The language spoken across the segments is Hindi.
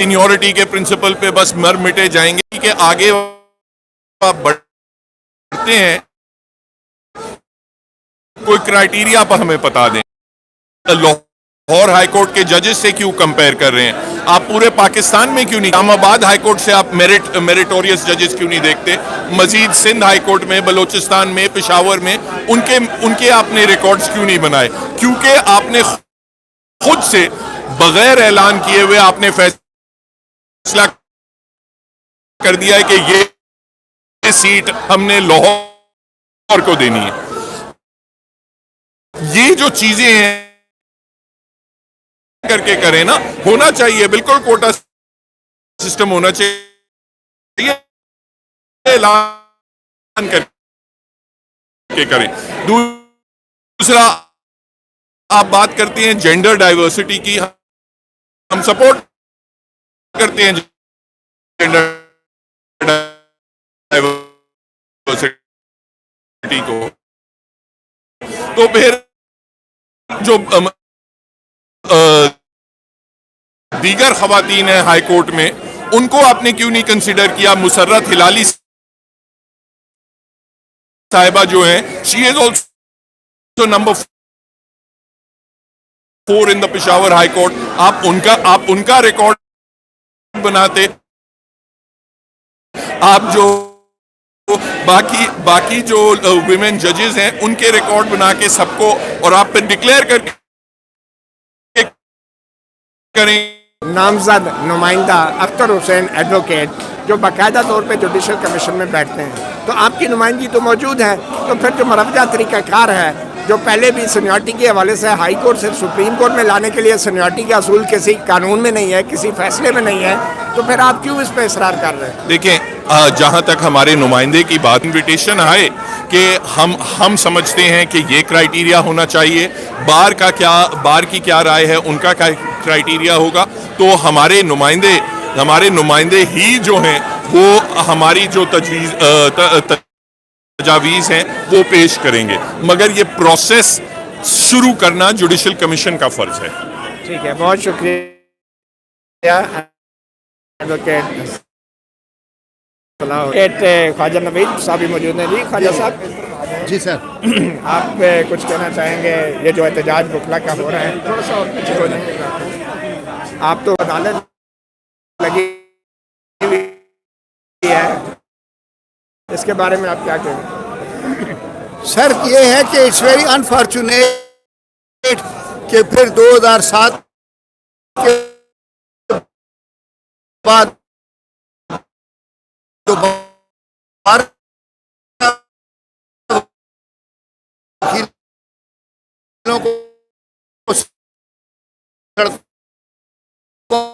सीनियोरिटी के प्रिंसिपल पे बस मर मिटे जाएंगे कि आगे आप बढ़ते हैं, कोई क्राइटेरिया पर हमें बता दें। लाहौर हाईकोर्ट के जजेस से क्यों कंपेयर कर रहे हैं? आप पूरे पाकिस्तान में क्यों नहीं? इस्लामाबाद हाईकोर्ट से आप मेरिटोरियस जजेस क्यों नहीं देखते? मजीद सिंध हाईकोर्ट में, बलोचिस्तान में, पेशावर में उनके आपने रिकॉर्ड्स क्यों नहीं बनाए? क्योंकि आपने खुद से बगैर ऐलान किए हुए आपने फैसला कर दिया है कि ये सीट हमने लाहौर को देनी है। ये जो चीजें हैं करके करें ना, होना चाहिए, बिल्कुल कोटा सिस्टम होना चाहिए, ऐलान करके करें। दूसरा, आप बात करते हैं जेंडर डाइवर्सिटी की, हम सपोर्ट करते हैं जेंडर डाइवर्सिटी को, तो फिर जो दीगर खवातीन है हाई कोर्ट में, उनको आपने क्यों नहीं कंसिडर किया? मुसर्रत हिलाली साहिबा जो है, she is also number 4 in the Peshawar high court. आप उनका रिकॉर्ड बनाते, आप जो बाकी जो विमेन जजेस हैं उनके रिकॉर्ड बना के सबको, और आप पे डिक्लेयर करके करें। नामजद नुमाइंदा अख्तर हुसैन एडवोकेट जो बाकायदा तौर पे जुडिशल कमीशन में बैठते हैं, तो आपकी नुमाइंदगी तो मौजूद है, तो फिर जो मरवजा तरीक़ाकार है, जो पहले भी सीनियरिटी के हवाले से हाई कोर्ट से सुप्रीम कोर्ट में लाने के लिए सीनियरिटी का असूल किसी कानून में नहीं है, किसी फैसले में नहीं है, तो फिर आप क्यों इस पर इसरार कर रहे हैं? देखें, जहां तक हमारे नुमाइंदे की बात, इन्विटेशन आए कि हम समझते हैं कि ये क्राइटेरिया होना चाहिए, बार की क्या राय है, उनका क्या क्राइटेरिया होगा, तो हमारे नुमाइंदे ही जो हैं वो हमारी जो तजावीज़ हैं वो पेश करेंगे, मगर ये प्रोसेस शुरू करना जुडिशल कमीशन का फर्ज है। ठीक है, बहुत शुक्रिया एडवोकेट ख्वाजा नवीद साहब भी मौजूद हैं। जी ख्वाजा साहब। जी सर, आप कुछ कहना चाहेंगे? ये जो एहतजाज बुखला का हो रहा है, थोड़ा सा और पीछे हो जाएंगे। आप तो अदालत लगी हुई है, इसके बारे में आप क्या कहेंगे? सर ये है कि इट्स वेरी अनफॉर्चुनेट कि फिर 2007 के बाद दोबारा को सड़कों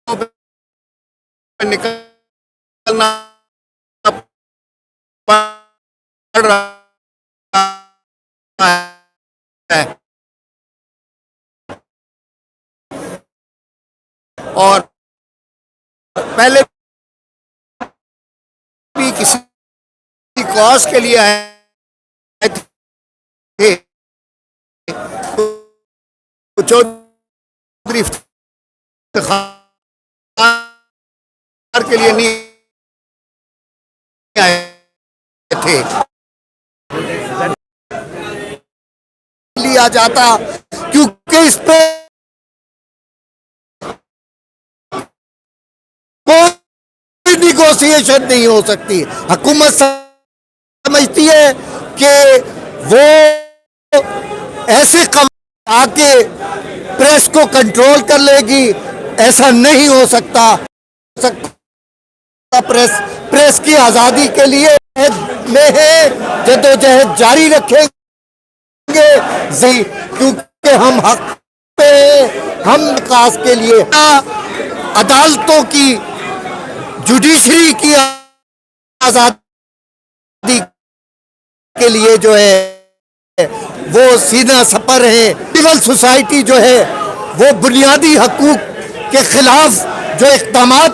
पे निकलना पड़ रहा है, और पहले भी किसी कॉज के लिए आए थे, चौधरी इफ्तिखार के लिए नहीं आए थे, लिया जाता, क्योंकि इस पे कोई निगोशिएशन नहीं हो सकती। हुकूमत समझती है कि वो ऐसे कम आके प्रेस को कंट्रोल कर लेगी, ऐसा नहीं हो सकता। प्रेस की आज़ादी के लिए जद्दोजहद जारी रखेंगे, क्योंकि हम हक पे, हम विकास के लिए अदालतों की, जुडिशरी की आज़ादी के लिए जो है वो सीना सपर है। सिविल सोसाइटी जो है वो बुनियादी हकूक के खिलाफ जो इक़दामात